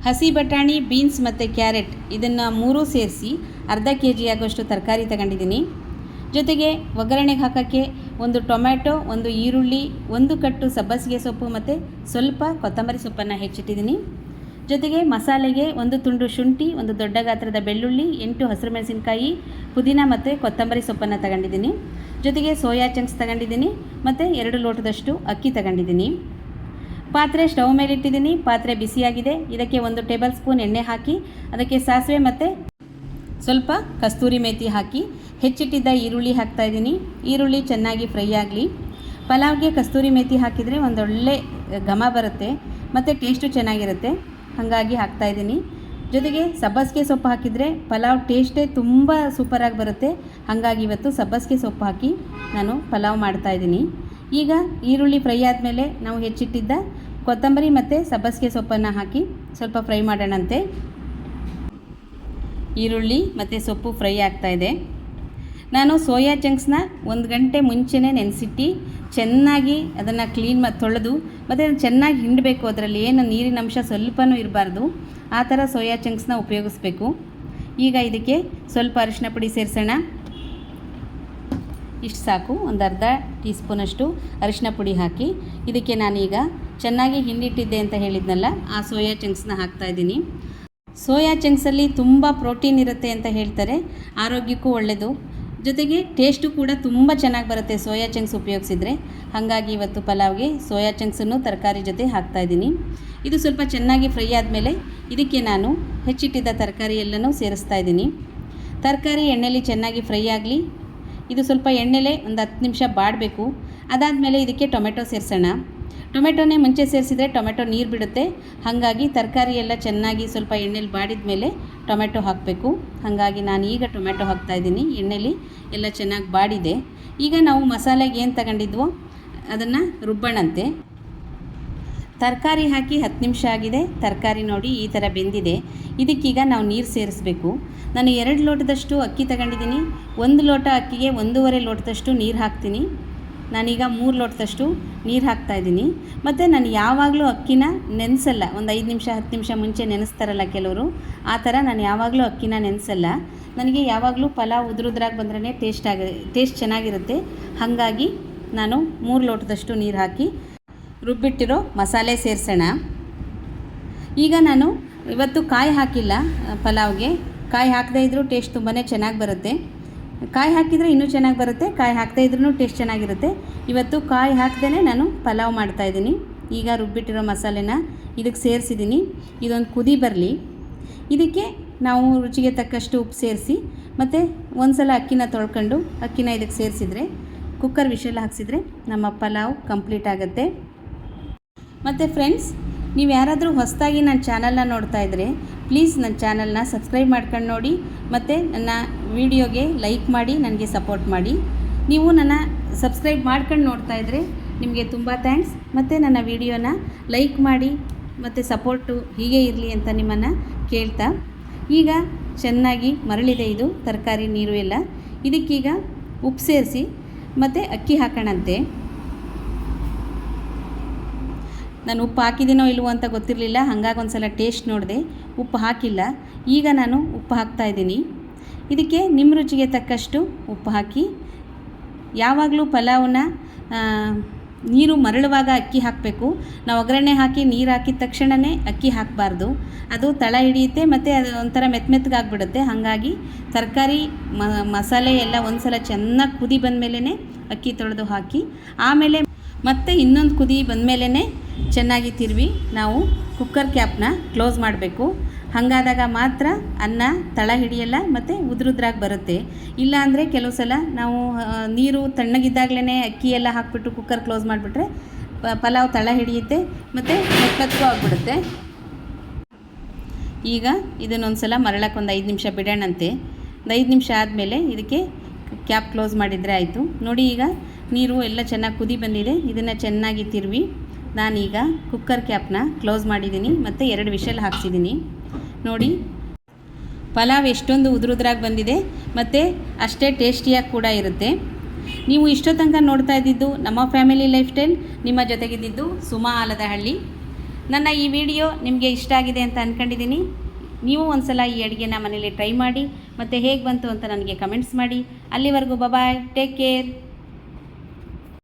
ಹಸಿ ಬಟಾಣಿ, ಬೀನ್ಸ್ ಮತ್ತು ಕ್ಯಾರೆಟ್ ಇದನ್ನು ಮೂರೂ ಸೇರಿಸಿ ಅರ್ಧ ಕೆ ಜಿ ಆಗೋಷ್ಟು ತರಕಾರಿ ತಗೊಂಡಿದ್ದೀನಿ. ಜೊತೆಗೆ ಒಗ್ಗರಣೆಗೆ ಹಾಕೋಕ್ಕೆ ಒಂದು ಟೊಮ್ಯಾಟೊ, ಒಂದು ಈರುಳ್ಳಿ, ಒಂದು ಕಟ್ಟು ಸಬ್ಬಸಿಗೆ ಸೊಪ್ಪು ಮತ್ತು ಸ್ವಲ್ಪ ಕೊತ್ತಂಬರಿ ಸೊಪ್ಪನ್ನು ಹೆಚ್ಚಿಟ್ಟಿದ್ದೀನಿ. ಜೊತೆಗೆ ಮಸಾಲೆಗೆ ಒಂದು ತುಂಡು ಶುಂಠಿ, ಒಂದು ದೊಡ್ಡ ಗಾತ್ರದ ಬೆಳ್ಳುಳ್ಳಿ, 8 ಹಸಿರು ಮೆಣಸಿನಕಾಯಿ, ಪುದೀನ ಮತ್ತು ಕೊತ್ತಂಬರಿ ಸೊಪ್ಪನ್ನು ತಗೊಂಡಿದ್ದೀನಿ. ಜೊತೆಗೆ ಸೋಯಾ ಚಂಕ್ಸ್ ತಗೊಂಡಿದ್ದೀನಿ ಮತ್ತು 2 ಲೋಟದಷ್ಟು ಅಕ್ಕಿ ತಗೊಂಡಿದ್ದೀನಿ. ಪಾತ್ರೆ ಸ್ಟವ್ ಮೇಲೆ ಇಟ್ಟಿದ್ದೀನಿ. ಪಾತ್ರೆ ಬಿಸಿಯಾಗಿದೆ. ಇದಕ್ಕೆ 1 ಟೇಬಲ್ ಸ್ಪೂನ್ ಎಣ್ಣೆ ಹಾಕಿ ಅದಕ್ಕೆ ಸಾಸಿವೆ ಮತ್ತು ಸ್ವಲ್ಪ ಕಸ್ತೂರಿ ಮೇಥಿ ಹಾಕಿ ಹೆಚ್ಚಿಟ್ಟಿದ್ದ ಈರುಳ್ಳಿ ಹಾಕ್ತಾಯಿದ್ದೀನಿ. ಈರುಳ್ಳಿ ಚೆನ್ನಾಗಿ ಫ್ರೈ ಆಗಲಿ. ಪಲಾವ್ಗೆ ಕಸ್ತೂರಿ ಮೇಥಿ ಹಾಕಿದರೆ ಒಂದೊಳ್ಳೆ ಘಮ ಬರುತ್ತೆ ಮತ್ತು ಟೇಸ್ಟು ಚೆನ್ನಾಗಿರುತ್ತೆ, ಹಾಗಾಗಿ ಹಾಕ್ತಾಯಿದ್ದೀನಿ. ಜೊತೆಗೆ ಸಬ್ಬಸಿಗೆ ಸೊಪ್ಪು ಹಾಕಿದರೆ ಪಲಾವ್ ಟೇಸ್ಟೇ ತುಂಬ ಸೂಪರಾಗಿ ಬರುತ್ತೆ, ಹಾಗಾಗಿ ಇವತ್ತು ಸಬ್ಬಸಿಗೆ ಸೊಪ್ಪು ಹಾಕಿ ನಾನು ಪಲಾವ್ ಮಾಡ್ತಾಯಿದ್ದೀನಿ. ಈಗ ಈರುಳ್ಳಿ ಫ್ರೈ ಆದಮೇಲೆ ನಾವು ಹೆಚ್ಚಿಟ್ಟಿದ್ದ ಕೊತ್ತಂಬರಿ ಮತ್ತು ಸಬ್ಬಸಿಗೆ ಸೊಪ್ಪನ್ನು ಹಾಕಿ ಸ್ವಲ್ಪ ಫ್ರೈ ಮಾಡೋಣಂತೆ. ಈರುಳ್ಳಿ ಮತ್ತು ಸೊಪ್ಪು ಫ್ರೈ ಆಗ್ತಾಯಿದೆ. ನಾನು ಸೋಯಾ ಚಂಕ್ಸ್ನ 1 ಗಂಟೆ ಮುಂಚೆನೇ ನೆನೆಸಿಟ್ಟು ಚೆನ್ನಾಗಿ ಅದನ್ನು ಕ್ಲೀನ್ ತೊಳೆದು ಮತ್ತು ಚೆನ್ನಾಗಿ ಹಿಂಡಬೇಕು. ಅದರಲ್ಲಿ ಏನು ನೀರಿನ ಅಂಶ ಸ್ವಲ್ಪನೂ ಇರಬಾರ್ದು, ಆ ಥರ ಸೋಯಾ ಚಂಕ್ಸ್ನ ಉಪಯೋಗಿಸ್ಬೇಕು. ಈಗ ಇದಕ್ಕೆ ಸ್ವಲ್ಪ ಅರಿಶಿನ ಪುಡಿ ಸೇರಿಸೋಣ. ಇಷ್ಟು ಸಾಕು. ಒಂದು ಅರ್ಧ ಟೀ ಸ್ಪೂನಷ್ಟು ಅರಿಶಿನ ಪುಡಿ ಹಾಕಿ ಇದಕ್ಕೆ ನಾನೀಗ ಚೆನ್ನಾಗಿ ಹಿಂಡಿಟ್ಟಿದ್ದೆ ಅಂತ ಹೇಳಿದ್ನಲ್ಲ, ಆ ಸೋಯಾ ಚಂಕ್ಸ್ನ ಹಾಕ್ತಾಯಿದ್ದೀನಿ. ಸೋಯಾ ಚಂಕ್ಸಲ್ಲಿ ತುಂಬ ಪ್ರೋಟೀನ್ ಇರುತ್ತೆ ಅಂತ ಹೇಳ್ತಾರೆ, ಆರೋಗ್ಯಕ್ಕೂ ಒಳ್ಳೆಯದು. ಜೊತೆಗೆ ಟೇಸ್ಟು ಕೂಡ ತುಂಬ ಚೆನ್ನಾಗಿ ಬರುತ್ತೆ ಸೋಯಾ ಚಂಕ್ಸ್ ಉಪಯೋಗಿಸಿದರೆ. ಹಾಗಾಗಿ ಇವತ್ತು ಪಲಾವ್ಗೆ ಸೋಯಾ ಚಂಕ್ಸನ್ನು ತರಕಾರಿ ಜೊತೆ ಹಾಕ್ತಾಯಿದ್ದೀನಿ. ಇದು ಸ್ವಲ್ಪ ಚೆನ್ನಾಗಿ ಫ್ರೈ ಆದಮೇಲೆ ಇದಕ್ಕೆ ನಾನು ಹೆಚ್ಚಿಟ್ಟಿದ್ದ ತರಕಾರಿ ಎಲ್ಲನೂ ಸೇರಿಸ್ತಾ ಇದ್ದೀನಿ. ತರಕಾರಿ ಎಣ್ಣೆಲಿ ಚೆನ್ನಾಗಿ ಫ್ರೈ ಆಗಲಿ. ಇದು ಸ್ವಲ್ಪ ಎಣ್ಣೆಲೆ ಒಂದು 10 ನಿಮಿಷ ಬಾಡಬೇಕು. ಅದಾದಮೇಲೆ ಇದಕ್ಕೆ ಟೊಮೆಟೊ ಸೇರಿಸೋಣ. ಟೊಮೆಟೊನೇ ಮುಂಚೆ ಸೇರಿಸಿದರೆ ಟೊಮೆಟೊ ನೀರು ಬಿಡುತ್ತೆ, ಹಾಗಾಗಿ ತರಕಾರಿ ಎಲ್ಲ ಚೆನ್ನಾಗಿ ಸ್ವಲ್ಪ ಎಣ್ಣೆಲಿ ಬಾಡಿದ ಮೇಲೆ ಟೊಮೆಟೊ ಹಾಕಬೇಕು. ಹಾಗಾಗಿ ನಾನು ಈಗ ಟೊಮೆಟೊ ಹಾಕ್ತಾಯಿದ್ದೀನಿ. ಎಣ್ಣೆಲಿ ಎಲ್ಲ ಚೆನ್ನಾಗಿ ಬಾಡಿದೆ. ಈಗ ನಾವು ಮಸಾಲೆಗೆ ಏನು ತಗೊಂಡಿದ್ವೋ ಅದನ್ನು ರುಬ್ಬಣಂತೆ. ತರಕಾರಿ ಹಾಕಿ 10 ನಿಮಿಷ ಆಗಿದೆ. ತರಕಾರಿ ನೋಡಿ ಈ ಥರ ಬೆಂದಿದೆ. ಇದಕ್ಕೀಗ ನಾವು ನೀರು ಸೇರಿಸಬೇಕು. ನಾನು 2 ಲೋಟದಷ್ಟು ಅಕ್ಕಿ ತಗೊಂಡಿದ್ದೀನಿ. 1 ಲೋಟ ಅಕ್ಕಿಗೆ 1.5 ಲೋಟದಷ್ಟು ನೀರು ಹಾಕ್ತೀನಿ. ನಾನೀಗ 3 ಲೋಟದಷ್ಟು ನೀರು ಹಾಕ್ತಾಯಿದ್ದೀನಿ. ಮತ್ತು ನಾನು ಯಾವಾಗಲೂ ಅಕ್ಕಿನ ನೆನೆಸಲ್ಲ. ಒಂದು 5 ನಿಮಿಷ 10 ನಿಮಿಷ ಮುಂಚೆ ನೆನೆಸ್ತಾರಲ್ಲ ಕೆಲವರು, ಆ ಥರ ನಾನು ಯಾವಾಗಲೂ ಅಕ್ಕಿನ ನೆನೆಸಲ್ಲ. ನನಗೆ ಯಾವಾಗಲೂ ಪಲಾವ್ ಉದ್ರುದ್ರಾಗಿ ಬಂದ್ರೇ ಟೇಸ್ಟ್ ಚೆನ್ನಾಗಿರುತ್ತೆ. ಹಾಗಾಗಿ ನಾನು 3 ಲೋಟದಷ್ಟು ನೀರು ಹಾಕಿ ರುಬ್ಬಿಟ್ಟಿರೋ ಮಸಾಲೆ ಸೇರಿಸೋಣ. ಈಗ ನಾನು ಇವತ್ತು ಕಾಯಿ ಹಾಕಿಲ್ಲ ಪಲಾವ್ಗೆ. ಕಾಯಿ ಹಾಕದೇ ಇದ್ದರೂ ಟೇಸ್ಟ್ ತುಂಬಾ ಚೆನ್ನಾಗಿ ಬರುತ್ತೆ. ಕಾಯಿ ಹಾಕಿದರೆ ಇನ್ನೂ ಚೆನ್ನಾಗಿ ಬರುತ್ತೆ, ಕಾಯಿ ಹಾಕದೇ ಇದ್ರೂ ಟೇಸ್ಟ್ ಚೆನ್ನಾಗಿರುತ್ತೆ. ಇವತ್ತು ಕಾಯಿ ಹಾಕ್ದೇ ನಾನು ಪಲಾವ್ ಮಾಡ್ತಾಯಿದ್ದೀನಿ. ಈಗ ರುಬ್ಬಿಟ್ಟಿರೋ ಮಸಾಲೆನ ಇದಕ್ಕೆ ಸೇರಿಸಿದ್ದೀನಿ. ಇದೊಂದು ಕುದಿ ಬರಲಿ. ಇದಕ್ಕೆ ನಾವು ರುಚಿಗೆ ತಕ್ಕಷ್ಟು ಉಪ್ಪು ಸೇರಿಸಿ ಮತ್ತು ಒಂದು ಸಲ ಅಕ್ಕಿನ ತೊಳ್ಕೊಂಡು ಅಕ್ಕಿನ ಇದಕ್ಕೆ ಸೇರಿಸಿದರೆ, ಕುಕ್ಕರ್ ವಿಷಲ್ ಹಾಕ್ಸಿದ್ರೆ ನಮ್ಮ ಪಲಾವ್ ಕಂಪ್ಲೀಟ್ ಆಗುತ್ತೆ. ಮತ್ತು ಫ್ರೆಂಡ್ಸ್, ನೀವು ಯಾರಾದರೂ ಹೊಸದಾಗಿ ನನ್ನ ಚಾನಲ್ನ ನೋಡ್ತಾ ಇದ್ದರೆ ಪ್ಲೀಸ್ ನನ್ನ ಚಾನಲ್ನ ಸಬ್ಸ್ಕ್ರೈಬ್ ಮಾಡ್ಕೊಂಡು ನೋಡಿ ಮತ್ತು ನನ್ನ ವಿಡಿಯೋಗೆ ಲೈಕ್ ಮಾಡಿ ನನಗೆ ಸಪೋರ್ಟ್ ಮಾಡಿ. ನೀವು ನನ್ನ ಸಬ್ಸ್ಕ್ರೈಬ್ ಮಾಡ್ಕೊಂಡು ನೋಡ್ತಾ ಇದ್ದರೆ ನಿಮಗೆ ತುಂಬ ಥ್ಯಾಂಕ್ಸ್. ಮತ್ತು ನನ್ನ ವಿಡಿಯೋನ ಲೈಕ್ ಮಾಡಿ ಮತ್ತು ಸಪೋರ್ಟು ಹೀಗೆ ಇರಲಿ ಅಂತ ನಿಮ್ಮನ್ನು ಕೇಳ್ತಾ, ಈಗ ಚೆನ್ನಾಗಿ ಮರಳಿದೆ ಇದು ತರಕಾರಿ ನೀರು ಎಲ್ಲ. ಇದಕ್ಕೀಗ ಉಪ್ಪು ಸೇರಿಸಿ ಮತ್ತು ಅಕ್ಕಿ ಹಾಕೋಣಂತೆ. ನಾನು ಉಪ್ಪು ಹಾಕಿದ್ದೀನೋ ಇಲ್ವೋ ಅಂತ ಗೊತ್ತಿರಲಿಲ್ಲ, ಹಾಗಾಗಿ ಒಂದು ಸಲ ಟೇಸ್ಟ್ ನೋಡಿದೆ, ಉಪ್ಪು ಹಾಕಿಲ್ಲ. ಈಗ ನಾನು ಉಪ್ಪು ಹಾಕ್ತಾಯಿದ್ದೀನಿ. ಇದಕ್ಕೆ ನಿಮ್ಮ ರುಚಿಗೆ ತಕ್ಕಷ್ಟು ಉಪ್ಪು ಹಾಕಿ. ಯಾವಾಗಲೂ ಪಲಾವನ್ನ ನೀರು ಮರಳುವಾಗ ಅಕ್ಕಿ ಹಾಕಬೇಕು. ನಾವು ಒಗ್ಗರಣೆ ಹಾಕಿ ನೀರು ಹಾಕಿದ ತಕ್ಷಣವೇ ಅಕ್ಕಿ ಹಾಕಬಾರ್ದು, ಅದು ತಳ ಹಿಡಿಯುತ್ತೆ ಮತ್ತು ಅದು ಒಂಥರ ಮೆತ್ತಗಾಗ್ಬಿಡುತ್ತೆ. ಹಾಗಾಗಿ ತರಕಾರಿ ಮಸಾಲೆ ಎಲ್ಲ ಒಂದು ಸಲ ಚೆನ್ನಾಗಿ ಕುದಿ ಬಂದಮೇಲೆ ಅಕ್ಕಿ ತೊಳೆದು ಹಾಕಿ, ಆಮೇಲೆ ಮತ್ತೆ ಇನ್ನೊಂದು ಕುದಿ ಬಂದಮೇಲೆ ಚೆನ್ನಾಗಿ ತಿರುವಿ ನಾವು ಕುಕ್ಕರ್ ಕ್ಯಾಪ್ನ ಕ್ಲೋಸ್ ಮಾಡಬೇಕು. ಹಾಗಾದಾಗ ಮಾತ್ರ ಅನ್ನ ತಳ ಹಿಡಿಯಲ್ಲ ಮತ್ತು ಉದ್ರುದ್ರಾಗಿ ಬರುತ್ತೆ. ಇಲ್ಲ ಅಂದರೆ ಕೆಲವು ಸಲ ನಾವು ನೀರು ತಣ್ಣಗಿದ್ದಾಗಲೇ ಅಕ್ಕಿ ಎಲ್ಲ ಹಾಕಿಬಿಟ್ಟು ಕುಕ್ಕರ್ ಕ್ಲೋಸ್ ಮಾಡಿಬಿಟ್ರೆ ಪಲಾವ್ ತಳ ಹಿಡಿಯುತ್ತೆ ಮತ್ತು ಮೆತ್ತಗೂ ಆಗಿಬಿಡುತ್ತೆ. ಈಗ ಇದನ್ನೊಂದು ಸಲ ಮರಳಕ್ಕೆ ಒಂದು 5 ನಿಮಿಷ ಬಿಡೋಣಂತೆ. ಒಂದು 5 ನಿಮಿಷ ಆದಮೇಲೆ ಇದಕ್ಕೆ ಕ್ಯಾಪ್ ಕ್ಲೋಸ್ ಮಾಡಿದರೆ ಆಯಿತು. ನೋಡಿ, ಈಗ ನೀರು ಎಲ್ಲ ಚೆನ್ನಾಗಿ ಕುದಿ ಬಂದಿದೆ. ಇದನ್ನು ಚೆನ್ನಾಗಿ ತಿರುವಿ ನಾನೀಗ ಕುಕ್ಕರ್ ಕ್ಯಾಪ್ನ ಕ್ಲೋಸ್ ಮಾಡಿದ್ದೀನಿ ಮತ್ತು 2 ವಿಷಲ್ ಹಾಕ್ಸಿದ್ದೀನಿ. ನೋಡಿ, ಪಲಾವ್ ಎಷ್ಟೊಂದು ಉದ್ರುದ್ರಾಗಿ ಬಂದಿದೆ ಮತ್ತು ಅಷ್ಟೇ ಟೇಸ್ಟಿಯಾಗಿ ಕೂಡ ಇರುತ್ತೆ. ನೀವು ಇಷ್ಟೋ ತನಕ ನೋಡ್ತಾ ಇದ್ದಿದ್ದು ನಮ್ಮ ಫ್ಯಾಮಿಲಿ ಲೈಫ್ ಸ್ಟೈಲ್. ನಿಮ್ಮ ಜೊತೆಗಿದ್ದು ಸುಮಾ ಆಲದಹಳ್ಳಿ. ನನ್ನ ಈ ವಿಡಿಯೋ ನಿಮಗೆ ಇಷ್ಟ ಆಗಿದೆ ಅಂತ ಅಂದ್ಕೊಂಡಿದ್ದೀನಿ. ನೀವು ಒಂದು ಸಲ ಈ ಅಡುಗೆನ ಮನೇಲಿ ಟ್ರೈ ಮಾಡಿ ಮತ್ತು ಹೇಗೆ ಬಂತು ಅಂತ ನನಗೆ ಕಮೆಂಟ್ಸ್ ಮಾಡಿ. ಅಲ್ಲಿವರೆಗೂ ಬಾಯ್, ಟೇಕ್ ಕೇರ್.